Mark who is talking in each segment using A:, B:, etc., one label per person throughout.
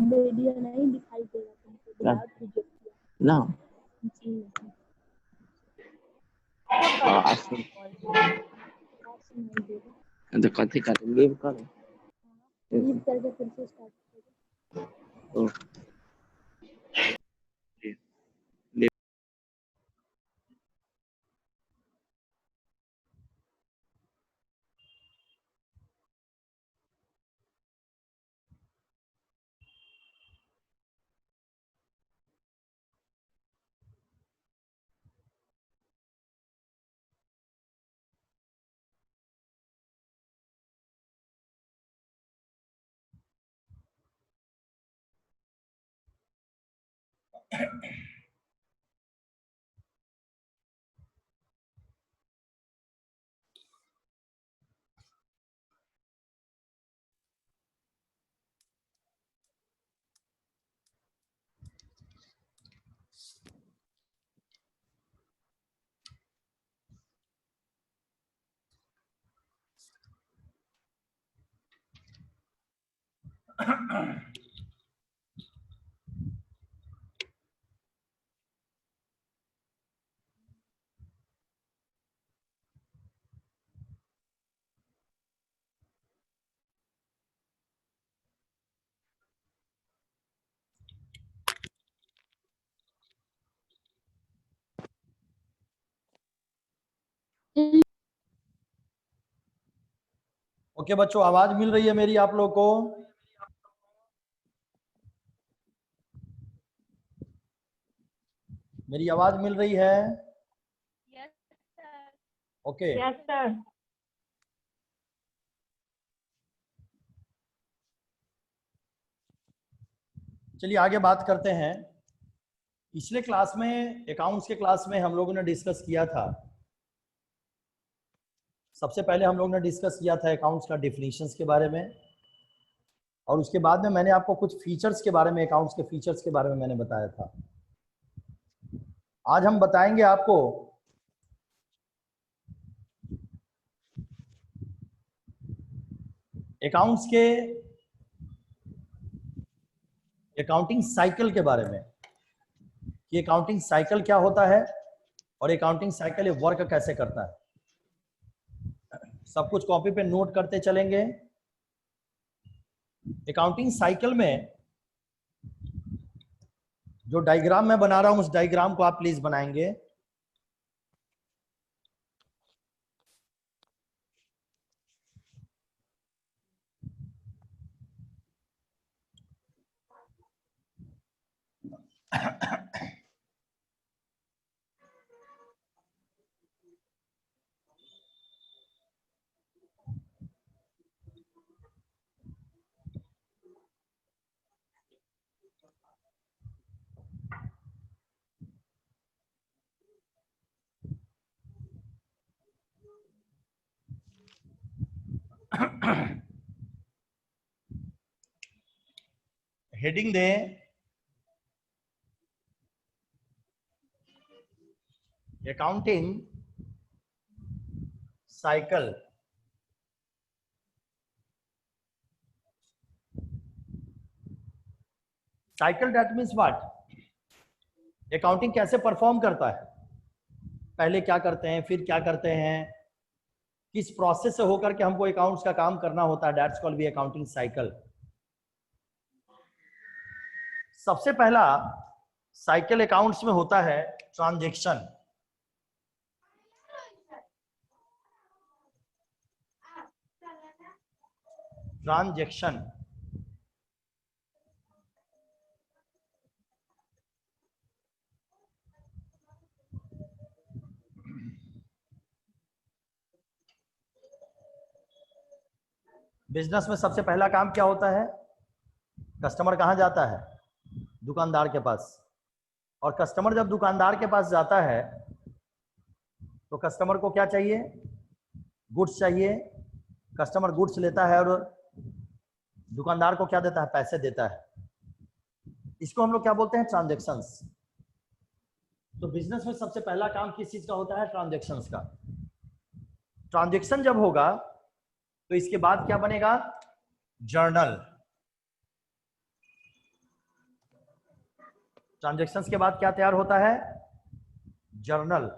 A: Video नहीं दिखाई देगा तुमको, विदाउट वीडियो
B: ना
A: जी।
B: तो कथी कर लीव करो,
A: लीव करके फिर से स्टार्ट करो।
C: ओके बच्चों, आवाज मिल रही है मेरी आप लोग को? मेरी आवाज मिल रही है?
A: Yes sir.
C: Okay
A: yes sir.
C: चलिए आगे बात करते हैं। पिछले क्लास में, अकाउंट्स के क्लास में हम लोगों ने डिस्कस किया था, सबसे पहले हम लोगों ने डिस्कस किया था अकाउंट्स का डेफिनेशंस के बारे में, और उसके बाद में मैंने आपको कुछ फीचर्स के बारे में, अकाउंट्स के फीचर्स के बारे में मैंने बताया था। आज हम बताएंगे आपको अकाउंट्स के अकाउंटिंग साइकिल के बारे में, कि अकाउंटिंग साइकिल क्या होता है और अकाउंटिंग साइकिल ये वर्क कैसे करता है। सब कुछ कॉपी पे नोट करते चलेंगे। अकाउंटिंग साइकिल में जो डायग्राम मैं बना रहा हूं, उस डायग्राम को आप प्लीज बनाएंगे। हेडिंग दें accounting cycle. Cycle that means what? Accounting कैसे परफॉर्म करता है, पहले क्या करते हैं, फिर क्या करते हैं, किस प्रोसेस से होकर के हमको अकाउंट्स का काम करना होता है, that's called be accounting cycle. सबसे पहला साइकिल अकाउंट्स में होता है ट्रांजैक्शन। ट्रांजैक्शन बिजनेस में सबसे पहला काम क्या होता है? कस्टमर कहाँ जाता है? दुकानदार के पास। और कस्टमर जब दुकानदार के पास जाता है तो कस्टमर को क्या चाहिए? गुड्स चाहिए। कस्टमर गुड्स लेता है और दुकानदार को क्या देता है, पैसे देता है। इसको हम लोग क्या बोलते हैं, ट्रांजैक्शंस। तो बिजनेस में सबसे पहला काम किस चीज का होता है, ट्रांजैक्शंस का। ट्रांजैक्शन जब होगा तो इसके बाद क्या बनेगा, जर्नल। ट्रांजैक्शंस के बाद क्या तैयार होता है, जर्नल।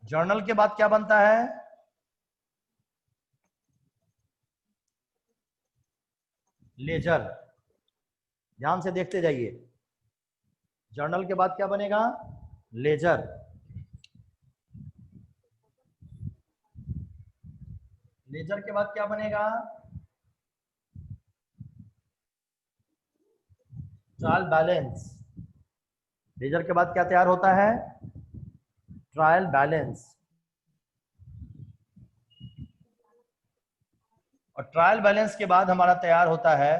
C: जर्नल के बाद क्या बनता है, लेजर। ध्यान से देखते जाइए, जर्नल के बाद क्या बनेगा, लेजर। लेजर के बाद क्या बनेगा, ट्रायल बैलेंस। लेजर के बाद क्या तैयार होता है, ट्रायल बैलेंस। और ट्रायल बैलेंस के बाद हमारा तैयार होता है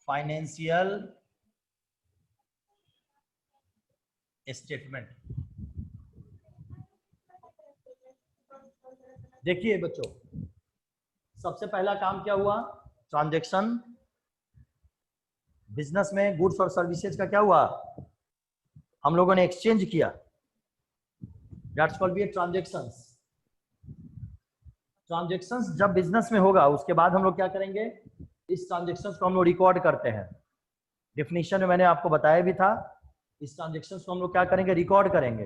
C: फाइनेंशियल स्टेटमेंट। देखिए बच्चों, सबसे पहला काम क्या हुआ, ट्रांजैक्शन। बिजनेस में गुड्स और सर्विसेज का क्या हुआ, हम लोगों ने एक्सचेंज किया, that's called be transactions. Transactions जब बिजनेस में होगा उसके बाद हम लोग क्या करेंगे, इस ट्रांजैक्शंस को हम लोग रिकॉर्ड करते हैं। डेफिनेशन में मैंने आपको बताया भी था, इस ट्रांजैक्शंस को हम लोग क्या करेंगे, रिकॉर्ड करेंगे।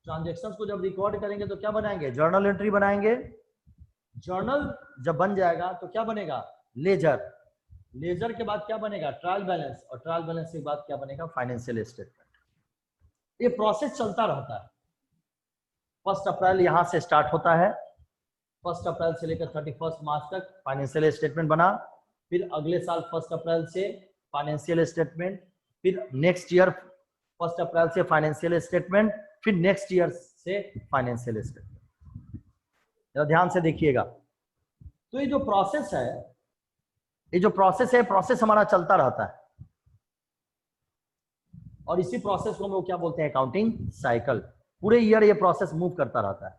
C: ट्रांजैक्शंस को जब रिकॉर्ड करेंगे तो क्या बनाएंगे, जर्नल एंट्री बनाएंगे। जर्नल जब बन जाएगा तो क्या बनेगा, लेजर। लेजर के बाद क्या बनेगा, ट्रायल बैलेंस। और ट्रायल बैलेंस के बाद क्या बनेगा, फाइनेंशियल स्टेटमेंट। ये प्रोसेस चलता रहता है। 1 अप्रैल यहां से स्टार्ट होता है, 1 अप्रैल से लेकर 31 मार्च तक फाइनेंशियल स्टेटमेंट बना। फिर अगले साल 1 अप्रैल से फाइनेंशियल स्टेटमेंट, फिर नेक्स्ट ईयर 1 अप्रैल से फाइनेंशियल स्टेटमेंट, फिर नेक्स्ट ईयर से फाइनेंशियल स्टेटमेंट। जरा ध्यान से देखिएगा। तो ये जो प्रोसेस है, प्रोसेस हमारा चलता रहता है। और इसी प्रोसेस को हम लोग क्या बोलते हैं, अकाउंटिंग साइकिल। पूरे ईयर ये प्रोसेस मूव करता रहता है।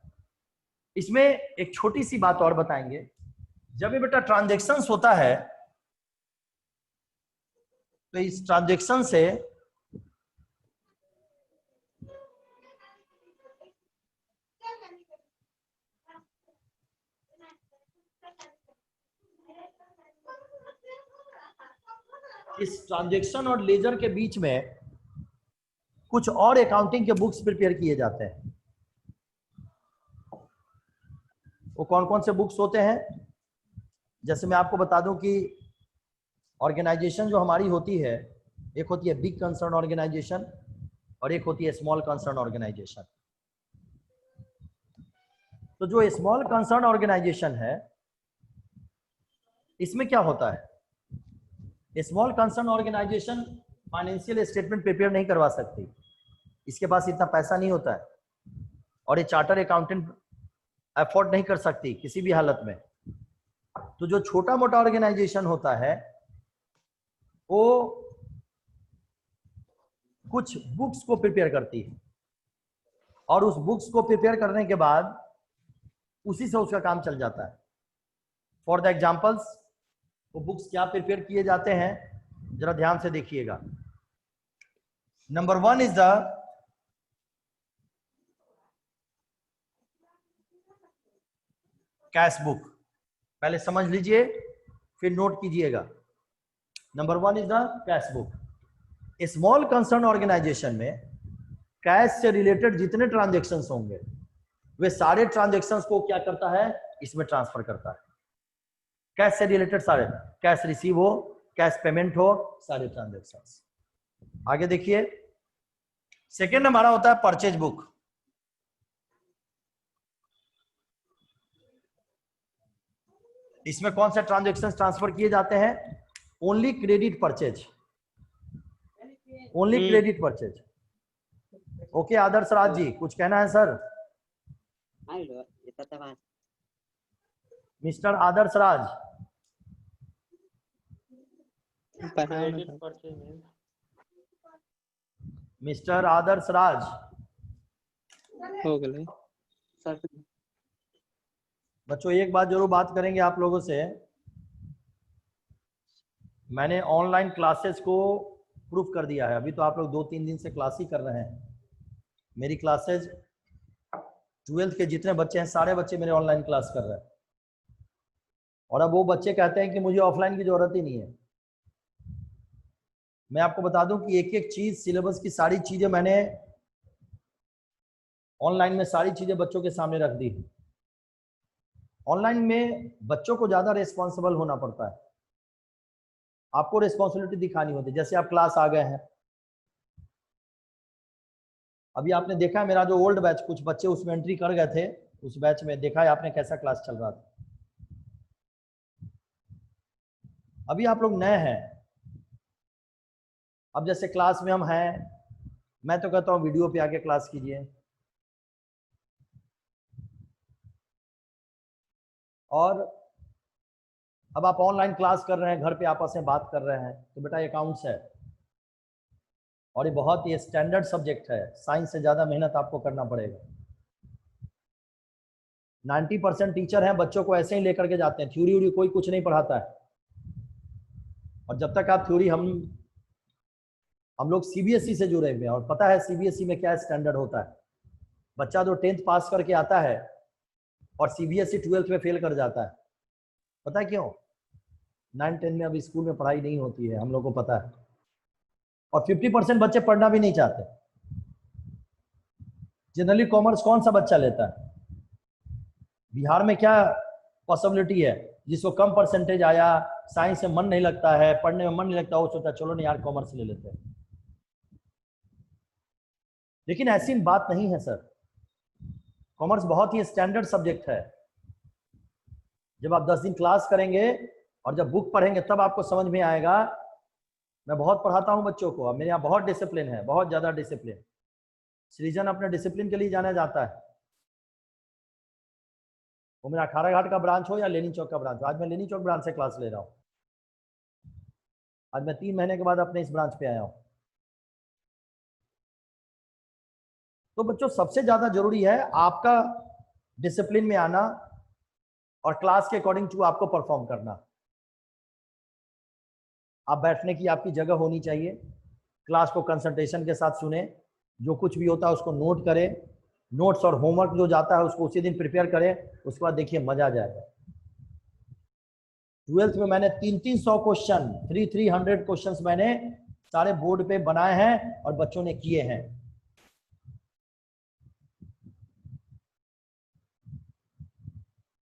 C: इसमें एक छोटी सी बात और बताएंगे, जब ये बेटा ट्रांजैक्शंस होता है तो इस ट्रांजैक्शन से इस ट्रांजैक्शन और लेजर के बीच में कुछ और अकाउंटिंग के बुक्स प्रिपेयर किए जाते हैं। वो कौन कौन से बुक्स होते हैं, जैसे मैं आपको बता दूं कि ऑर्गेनाइजेशन जो हमारी होती है, एक होती है बिग कंसर्न ऑर्गेनाइजेशन और एक होती है स्मॉल कंसर्न ऑर्गेनाइजेशन। तो जो स्मॉल कंसर्न ऑर्गेनाइजेशन है, इसमें क्या होता है, small concern organisation financial statement prepare नहीं करवा सकती, इसके पास इतना पैसा नहीं होता है, और ये चार्टर अकाउंटेंट अफोर्ड नहीं कर सकती किसी भी हालत में। तो जो छोटा मोटा ऑर्गेनाइजेशन होता है वो कुछ बुक्स को प्रिपेयर करती है, और उस बुक्स को प्रिपेयर करने के बाद उसी से उसका काम चल जाता है। फॉर द एग्जाम्पल्स, वो बुक्स क्या प्रिपेयर किए जाते हैं, जरा ध्यान से देखिएगा। Number 1 is the cash book. पहले समझ लीजिए फिर नोट कीजिएगा। Number 1 is the cash book. Small concern organisation में कैश से रिलेटेड जितने ट्रांजैक्शंस होंगे वे सारे ट्रांजैक्शंस को क्या करता है, इसमें ट्रांसफर करता है। कैश से रिलेटेड सारे, कैश रिसीव हो, कैश पेमेंट हो, सारे ट्रांजैक्शंस। आगे देखिए, सेकेंड हमारा होता है परचेज बुक। इसमें कौन से ट्रांजैक्शंस ट्रांसफर किए जाते हैं, only credit purchase, only credit purchase. Okay Adarsh Raj ji, कुछ कहना है sir? Mister Adarsh Raj, mister Adarsh Raj,
B: हो गए सर।
C: बच्चों एक बात जरूर बात करेंगे आप लोगों से, मैंने ऑनलाइन क्लासेस को प्रूफ कर दिया है। अभी तो आप लोग 2-3 दिन से क्लास ही कर रहे हैं। मेरी क्लासेस 12th के जितने बच्चे हैं सारे बच्चे मेरे ऑनलाइन क्लास कर रहे हैं। और अब वो बच्चे कहते हैं कि मुझे ऑफलाइन की जरूरत ही नहीं है। मैं आपको बता दूं कि एक एक चीज, सिलेबस की सारी चीजें मैंने ऑनलाइन में सारी चीजें बच्चों के सामने रख दी। ऑनलाइन में बच्चों को ज्यादा रिस्पॉन्सिबल होना पड़ता है, आपको रिस्पॉन्सिबिलिटी दिखानी होती है। जैसे आप क्लास आ गए हैं, अभी आपने देखा है मेरा जो ओल्ड बैच, कुछ बच्चे उसमें एंट्री कर गए थे, उस बैच में देखा है आपने कैसा क्लास चल रहा था। अभी आप लोग नए हैं, अब जैसे क्लास में हम हैं, मैं तो कहता हूँ वीडियो पे आके क्लास कीजिए। और अब आप ऑनलाइन क्लास कर रहे हैं, घर पे आपस में बात कर रहे हैं, तो बेटा अकाउंट्स है और ये बहुत ही स्टैंडर्ड सब्जेक्ट है। साइंस से ज़्यादा मेहनत आपको करना पड़ेगा। 90% टीचर हैं बच्चों को ऐसे ही लेकर के जाते हैं, थ्योरी व्यूरी कोई कुछ नहीं पढ़ाता है। और जब तक आप थ्योरी, हम लोग सीबीएसई से जुड़े हुए हैं और पता है सीबीएसई में क्या स्टैंडर्ड होता है। बच्चा जो 10th पास करके आता है और सीबीएसई 12th में फेल कर जाता है, पता है क्यों? 9-10 में अभी स्कूल में पढ़ाई नहीं होती है, हम लोग को पता है। और 50% बच्चे पढ़ना भी नहीं चाहते। जनरली कॉमर्स कौन सा बच्चा लेता है? बिहार में क्या पॉसिबिलिटी है, जिसको कम परसेंटेज आया, साइंस में मन नहीं लगता है, पढ़ने में मन नहीं लगता, वो सोचता चलो नहीं यार कॉमर्स ले लेते हैं। लेकिन ऐसी बात नहीं है सर, कॉमर्स बहुत ही स्टैंडर्ड सब्जेक्ट है। जब आप 10 दिन क्लास करेंगे और जब बुक पढ़ेंगे तब आपको समझ में आएगा। मैं बहुत पढ़ाता हूं बच्चों को, मेरे यहाँ बहुत डिसिप्लिन है, बहुत ज्यादा डिसिप्लिन। सृजन अपने डिसिप्लिन के लिए जाना जाता है। वो मेरा अखाड़ा घाट का ब्रांच हो या लेनी चौक का ब्रांच हो। आज मैं लेनी चौक ब्रांच से क्लास ले रहा हूँ। आज मैं 3 महीने के बाद अपने इस ब्रांच पे आया हूँ। तो बच्चों सबसे ज्यादा जरूरी है आपका डिसिप्लिन में आना और क्लास के अकॉर्डिंग टू आपको परफॉर्म करना। आप बैठने की आपकी जगह होनी चाहिए, क्लास को कंसंट्रेशन के साथ सुने, जो कुछ भी होता है उसको नोट करें, नोट्स और होमवर्क जो जाता है उसको उसी दिन प्रिपेयर करें, उसके बाद देखिए मजा आ जाएगा। 12th में मैंने 300 क्वेश्चन, 300 क्वेश्चंस मैंने सारे बोर्ड पे बनाए हैं और बच्चों ने किए हैं।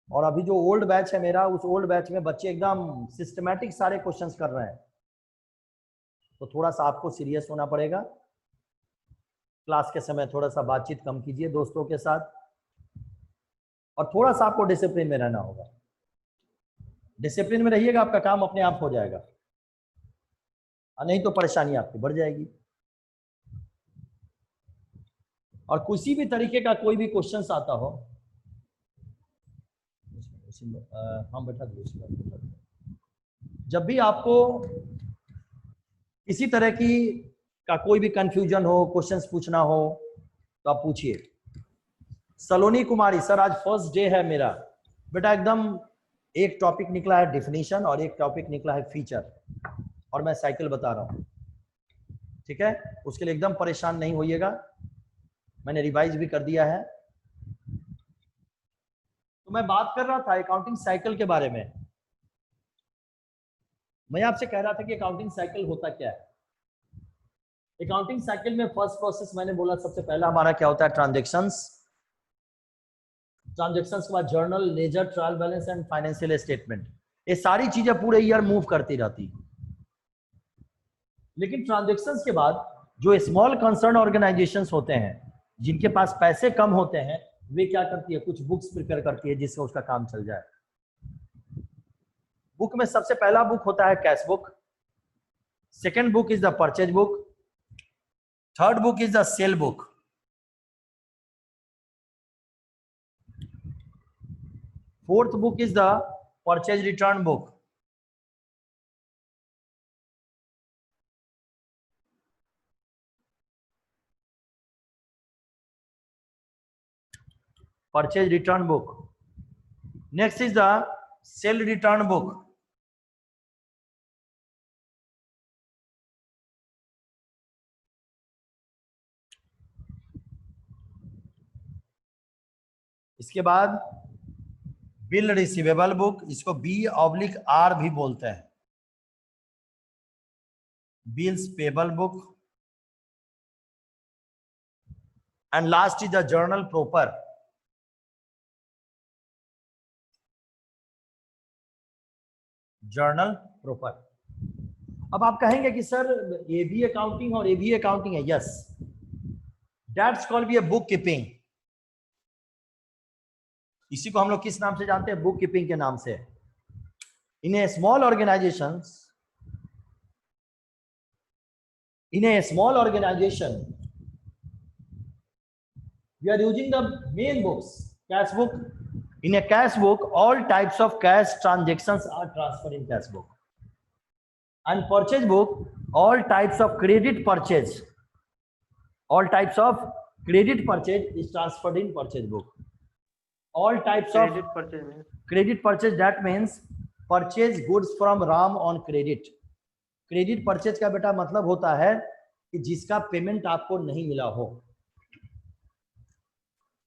C: और अभी जो ओल्ड बैच है मेरा, उस ओल्ड बैच में बच्चे एकदम सिस्टमैटिक सारे क्वेश्चंस कर रहे हैं। तो थोड़ा सा आपको सीरियस होना पड़ेगा। क्लास के समय थोड़ा सा बातचीत कम कीजिए दोस्तों के साथ, और थोड़ा सा आपको डिसिप्लिन में रहना होगा। डिसिप्लिन में रहिएगा, आपका काम अपने आप हो जाएगा, और नहीं तो परेशानी आपकी बढ़ जाएगी। और किसी भी तरीके का कोई भी क्वेश्चन आता हो, हम बैठा दो, जब भी आपको किसी तरह की का कोई भी कंफ्यूजन हो, क्वेश्चंस पूछना हो, तो आप पूछिए। सलोनी कुमारी, सर आज फर्स्ट डे है मेरा। बेटा एकदम एक टॉपिक निकला है डिफिनीशन और एक टॉपिक निकला है फीचर, और मैं साइकिल बता रहा हूं, ठीक है? उसके लिए एकदम परेशान नहीं होइएगा, मैंने रिवाइज भी कर दिया है। तो मैं बात कर रहा था अकाउंटिंग साइकिल के बारे में। मैं आपसे कह रहा था कि अकाउंटिंग साइकिल होता क्या है। अकाउंटिंग साइकिल में फर्स्ट प्रोसेस मैंने बोला, सबसे पहला हमारा क्या होता है? ट्रांजैक्शंस। ट्रांजैक्शंस के बाद journal, ledger, trial balance and financial statement. ये सारी चीजें पूरे ईयर मूव करती रहती। लेकिन ट्रांजैक्शंस के बाद जो स्मॉल कंसर्न ऑर्गेनाइजेशंस होते हैं, जिनके पास पैसे कम होते हैं, वे क्या करती है? कुछ बुक्स प्रिपेयर करती है जिससे उसका काम चल जाए। बुक में सबसे पहला बुक होता है cash book, second book is the purchase book, third book is the cell book, fourth book is the purchase return book, purchase return book. Next is the sale return book. इसके बाद bill receivable book, इसको B/R भी बोलते हैं, bills payable book, and last is the journal proper. Journal proper. अब आप कहेंगे कि सर ये भी अकाउंटिंग और ये भी अकाउंटिंग है. Yes, that's called be a book keeping. इसी को हम लोग किस नाम से जानते हैं? बुक कीपिंग के नाम से. In a small organisation we are using the main books, cash book. In a cash book, all types of cash transactions are transferred in cash book. And purchase book, all types of credit purchase is transferred in purchase book. All types of credit purchase, that means purchase goods from Ram on credit. Credit purchase का बेटा मतलब होता है कि जिसका payment आपको नहीं मिला हो.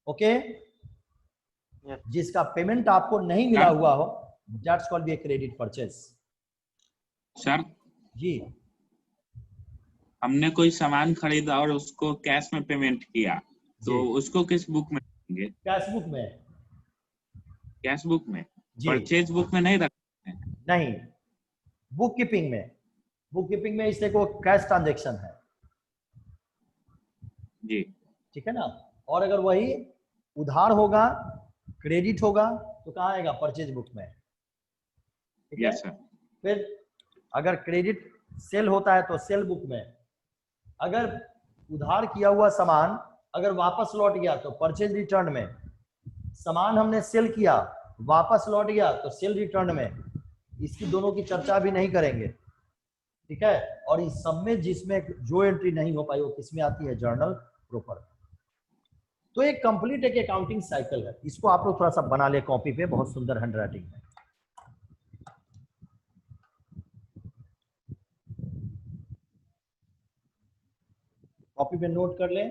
C: ओके, जिसका पेमेंट आपको नहीं मिला हुआ हो, that's called be a credit purchase.
B: Sir
C: जी,
B: हमने कोई सामान खरीदा और उसको कैश में पेमेंट किया, तो उसको किस बुक में रखेंगे?
C: कैश बुक में.
B: कैश बुक में.
C: जी,
B: परचेज बुक में नहीं रखते हैं?
C: नहीं, बुक कीपिंग में. बुक कीपिंग में इससे को कैश ट्रांजेक्शन है.
B: जी,
C: ठीक है ना. और अगर वही उधार होगा, क्रेडिट होगा, तो कहाँ आएगा? परचेज बुक में. ठीक है.
B: Yes sir.
C: फिर अगर क्रेडिट सेल होता है तो सेल बुक में. अगर उधार किया हुआ सामान अगर वापस लौट गया तो परचेज रिटर्न में. सामान हमने सेल किया, वापस लौट गया तो सेल रिटर्न में. इसकी दोनों की चर्चा भी नहीं करेंगे. ठीक है. और इस सब में जिसमें जो एंट्री नहीं हो पाई वो किसमें आती है? Journal proper. तो एक कंप्लीट एक अकाउंटिंग साइकिल है. इसको आप लोग थोड़ा सा बना ले कॉपी पे, बहुत सुंदर हैंडराइटिंग में. कॉपी पे नोट कर ले.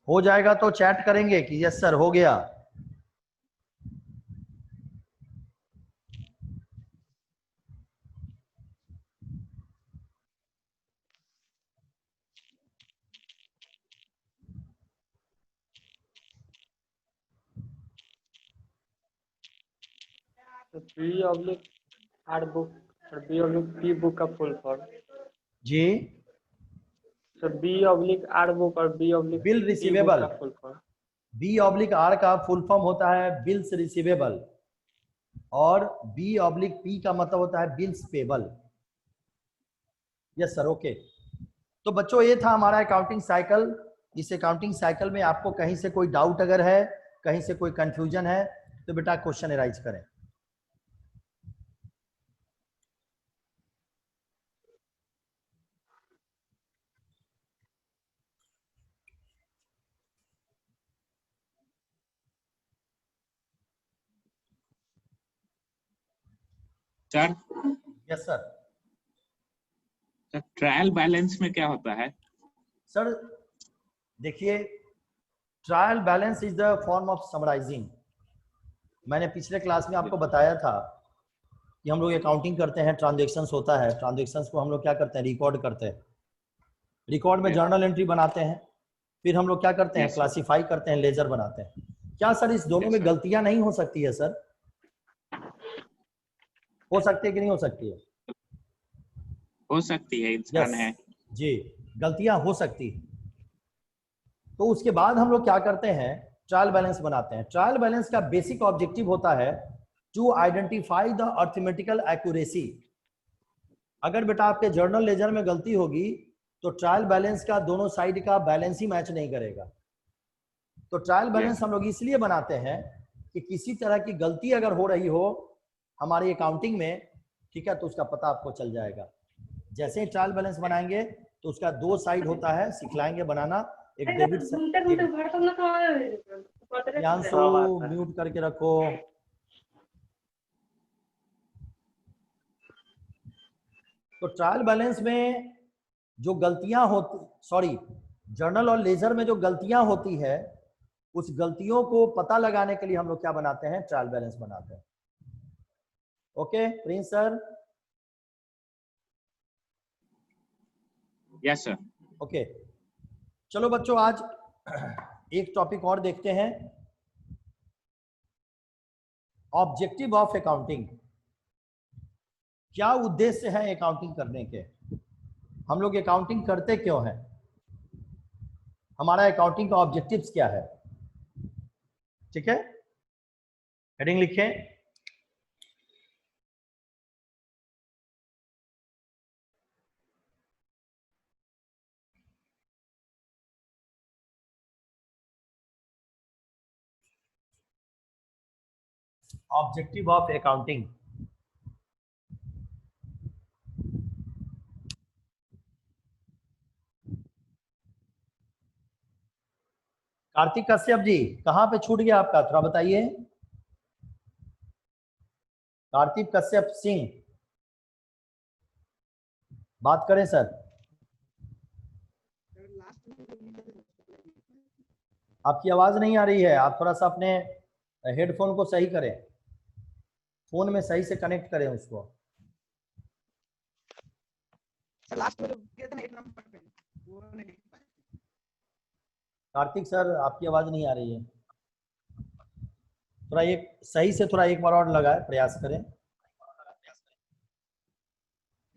C: हो जाएगा तो चैट करेंगे कि यस सर हो गया.
D: B/R book और B/P book का फुल फॉर्म.
C: जी,
D: सर B/R book और B/P
C: बिल रिसीवेबल.
D: का फुल फॉर्म.
C: B/R का फुल फॉर्म होता है बिल्स रिसीवेबल और B/P का मतलब होता है bills payable. Yes sir. Okay. तो बच्चों ये था हमारा अकाउंटिंग साइकिल. इस अकाउंटिंग साइकिल में आपको कहीं से कोई डाउट अगर है, कहीं से कोई कंफ्यूजन है, तो बेटा क्वेश्चन एराइज करें.
B: Sir.
C: Yes sir.
B: Trial balance में क्या होता है?
C: सर देखिए, trial balance is the form of summarising. मैंने पिछले क्लास में आपको बताया था कि हम लोग अकाउंटिंग करते हैं, ट्रांजैक्शंस होता है, ट्रांजैक्शंस को हम लोग क्या करते हैं? रिकॉर्ड करते हैं. रिकॉर्ड में जर्नल एंट्री बनाते हैं. फिर हम लोग क्या करते हैं? क्लासिफाई करते हैं, लेजर बनाते हैं. क्या सर इस दोनों में गलतियां नहीं हो सकती है? सर हो सकती है कि नहीं हो सकती है?
B: हो सकती है, इंसान है.
C: जी. गलतियां हो सकती है। तो उसके बाद हम लोग क्या करते हैं, ट्रायल बैलेंस बनाते हैं। ट्रायल बैलेंस का बेसिक ऑब्जेक्टिव होता है to identify the arithmetical accuracy. अगर बेटा आपके जर्नल लेजर में गलती होगी तो ट्रायल बैलेंस का दोनों साइड का बैलेंस ही मैच नहीं करेगा। तो ट्रायल बैलेंस हम लोग इसलिए बनाते हैं कि किसी तरह की गलती अगर हो रही हो हमारी अकाउंटिंग में, ठीक है, तो उसका पता आपको चल जाएगा। जैसे ही ट्रायल बैलेंस बनाएंगे तो उसका दो साइड होता है, सिखलाएंगे बनाना, एक डेबिट म्यूट करके रखो। तो ट्रायल बैलेंस में जो गलतियां होती, सॉरी, जर्नल और लेजर में जो गलतियां होती है उस गलतियों को पता लगाने के लिए हम लोग क्या बनाते हैं, ट्रायल बैलेंस बनाते हैं। Okay Prince sir?
B: Yes sir.
C: Okay, चलो बच्चों आज एक टॉपिक और देखते हैं, ऑब्जेक्टिव ऑफ अकाउंटिंग। क्या उद्देश्य है अकाउंटिंग करने के, हम लोग अकाउंटिंग करते क्यों हैं, हमारा अकाउंटिंग का ऑब्जेक्टिव्स क्या है। ठीक है, हेडिंग लिखें, objective of accounting. Kartik Kashyap ji कहां पे छूट गया आपका, थोड़ा बताइए। कार्तिक कश्यप सिंह, बात करें सर। आपकी आवाज नहीं आ रही है, आप थोड़ा सा अपने हेडफोन को सही करें, फोन में सही से कनेक्ट करें उसको। कार्तिक सर आपकी आवाज नहीं आ रही है, थोड़ा एक सही से, थोड़ा एक बार और लगाए, प्रयास करें,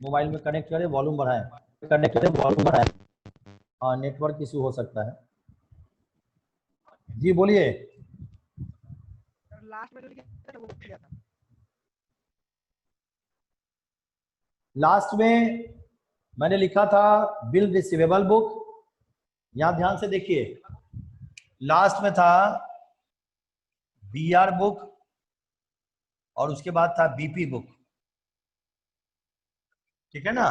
C: मोबाइल में कनेक्ट करें, वॉल्यूम बढ़ाएं, कनेक्ट करें, वॉल्यूम बढ़ाएं। हाँ, नेटवर्क इशू हो सकता है। जी बोलिए। लास्ट में मैंने लिखा था बिल रिसीवेबल बुक, यहां ध्यान से देखिए, लास्ट में था बीआर बुक और उसके बाद था बीपी बुक, ठीक है ना,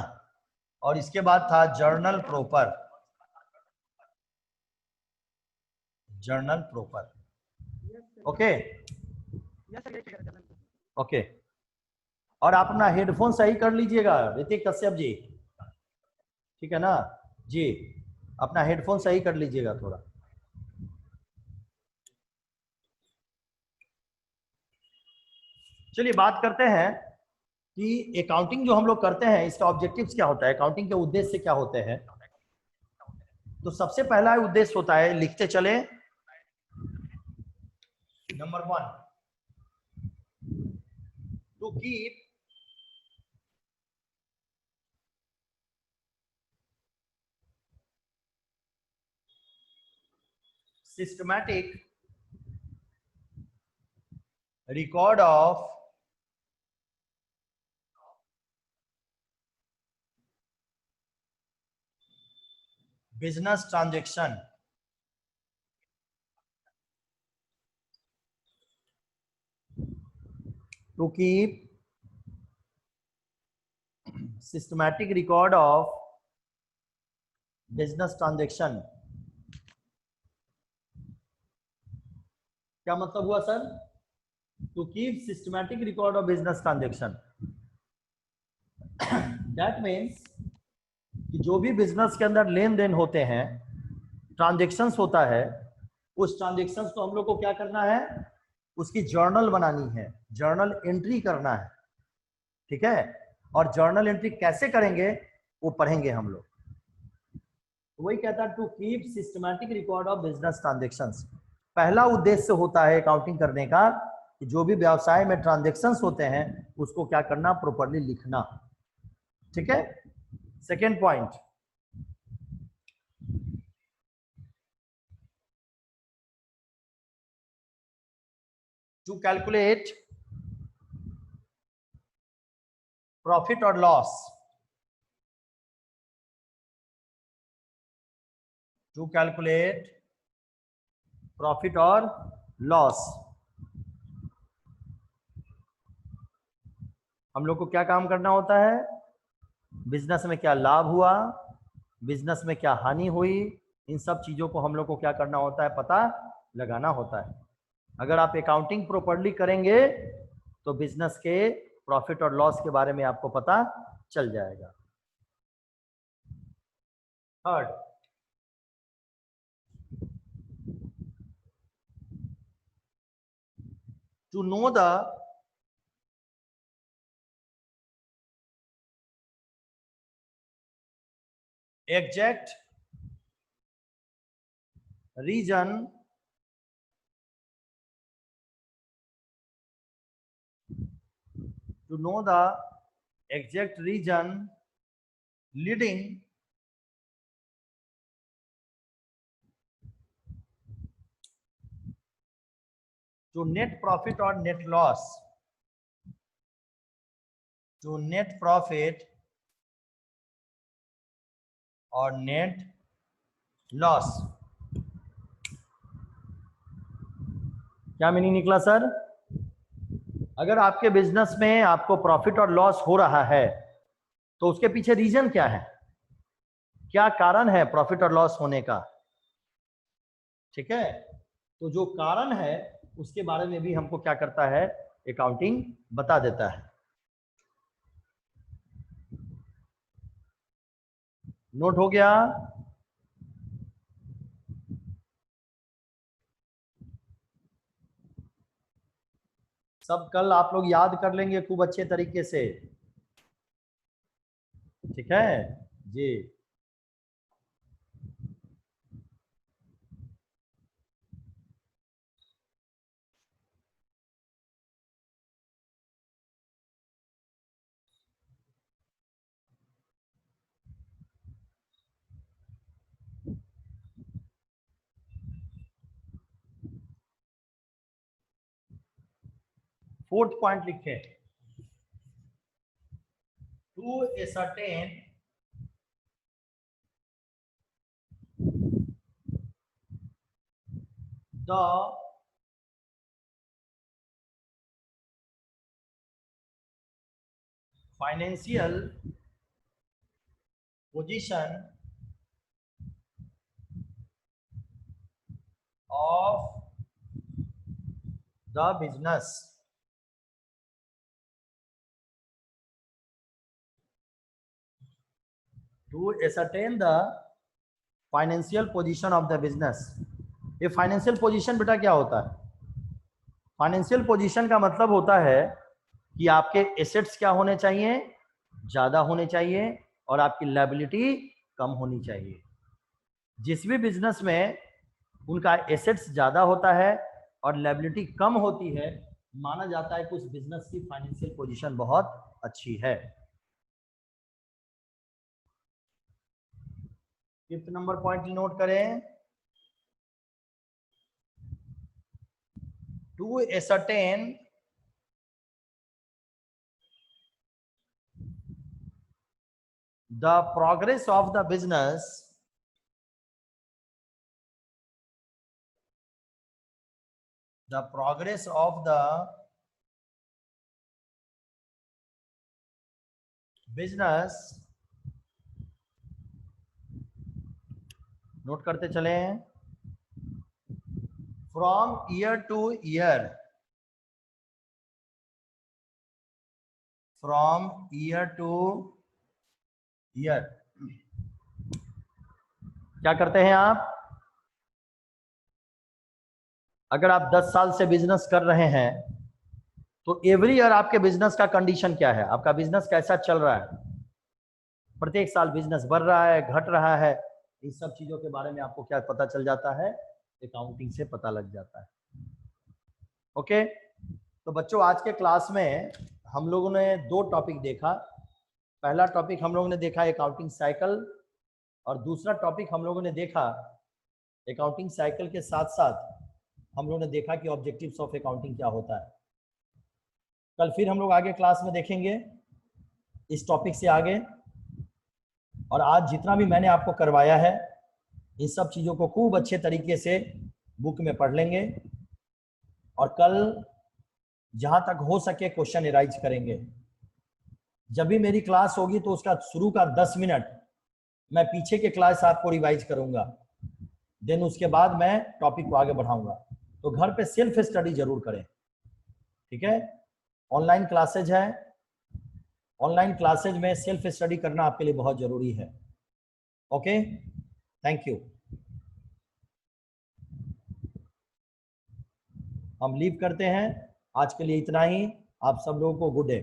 C: और इसके बाद था journal proper, journal proper. Okay okay, और आप अपना हेडफोन सही कर लीजिएगा ऋतिक कश्यप जी, ठीक है ना जी, अपना हेडफोन सही कर लीजिएगा थोड़ा। चलिए बात करते हैं कि अकाउंटिंग जो हम लोग करते हैं इसका ऑब्जेक्टिव्स क्या होता है, अकाउंटिंग के उद्देश्य क्या होते हैं। तो सबसे पहला उद्देश्य होता है, लिखते चले, नंबर 1, to keep systematic record of business transaction, to keep systematic record of business transaction। क्या मतलब हुआ sir, to keep systematic record of business transaction. That means कि जो भी बिजनेस के अंदर लेन देन होते हैं, ट्रांजेक्शन्स होता है, उस ट्रांजेक्शन्स को हम लोग को क्या करना है, उसकी जर्नल बनानी है, जर्नल एंट्री करना है, ठीक है। और जर्नल एंट्री कैसे करेंगे वो पढ़ेंगे हम लोग। वही कहता है to keep systematic record of business transactions. पहला उद्देश्य होता है अकाउंटिंग करने का कि जो भी व्यवसाय में ट्रांजैक्शंस होते हैं उसको क्या करना, प्रॉपर्ली लिखना, ठीक है। Second point, to calculate profit और लॉस, टू कैलकुलेट प्रॉफिट और लॉस, हम लोग को क्या काम करना होता है? बिजनेस में क्या लाभ हुआ, बिजनेस में क्या हानि हुई, इन सब चीजों को हम लोग को क्या करना होता है? पता लगाना होता है। अगर आप अकाउंटिंग प्रॉपर्ली करेंगे तो बिजनेस के प्रॉफिट और लॉस के बारे में आपको पता चल जाएगा। Third, to know the exact reason leading to net profit or net loss, to net profit और नेट लॉस, क्या मीनिंग निकला सर? अगर आपके बिजनेस में आपको प्रॉफिट और लॉस हो रहा है तो उसके पीछे रीजन क्या है, क्या कारण है प्रॉफिट और लॉस होने का? ठीक है, तो जो कारण है उसके बारे में भी हमको क्या करता है? अकाउंटिंग बता देता है। नोट हो गया? सब कल आप लोग याद कर लेंगे खूब अच्छे तरीके से, ठीक है जी। फोर्थ पॉइंट लिखे, to ascertain the financial position of the business, to ascertain the financial position of the business। ये फाइनेंशियल पोजीशन बेटा क्या होता है? फाइनेंशियल पोजीशन का मतलब होता है कि आपके एसेट्स क्या होने चाहिए? ज्यादा होने चाहिए, और आपकी लायबिलिटी कम होनी चाहिए। जिस भी बिजनेस में उनका एसेट्स ज्यादा होता है और लायबिलिटी कम होती है, माना जाता है कि उस बिजनेस की फाइनेंशियल पोजीशन बहुत अच्छी है। फिफ्थ नंबर पॉइंट नोट करें, to ascertain the progress of the business, the progress of the business, note करते चले, from year to year, from year to year। क्या करते हैं आप? अगर आप 10 साल से बिजनेस कर रहे हैं तो एवरी ईयर आपके बिजनेस का कंडीशन क्या है, आपका बिजनेस कैसा चल रहा है? प्रत्येक साल बिजनेस बढ़ रहा है, घट रहा है, इन सब चीजों के बारे में आपको क्या पता चल जाता है? अकाउंटिंग से पता लग जाता है। ओके, तो बच्चों आज के क्लास में हम लोगों ने दो टॉपिक देखा। पहला टॉपिक हम लोगों ने देखा अकाउंटिंग साइकिल, और दूसरा टॉपिक हम लोगों ने देखा अकाउंटिंग साइकिल के साथ साथ हम लोगों ने देखा कि ऑब्जेक्टिव्स ऑफ अकाउंटिंग क्या होता है। कल फिर हम लोग आगे क्लास में देखेंगे इस टॉपिक से आगे। और आज जितना भी मैंने आपको करवाया है इन सब चीज़ों को खूब अच्छे तरीके से बुक में पढ़ लेंगे और कल जहाँ तक हो सके क्वेश्चन एराइज करेंगे। जब भी मेरी क्लास होगी तो उसका शुरू का 10 मिनट मैं पीछे के क्लास आपको रिवाइज करूंगा, देन उसके बाद मैं टॉपिक को आगे बढ़ाऊंगा। तो घर पे सेल्फ स्टडी जरूर करें, ठीक है। ऑनलाइन क्लासेज है, ऑनलाइन क्लासेज में सेल्फ स्टडी करना आपके लिए बहुत जरूरी है। Okay, thank you. हम लीव करते हैं, आज के लिए इतना ही। आप सब लोगों को गुड डे।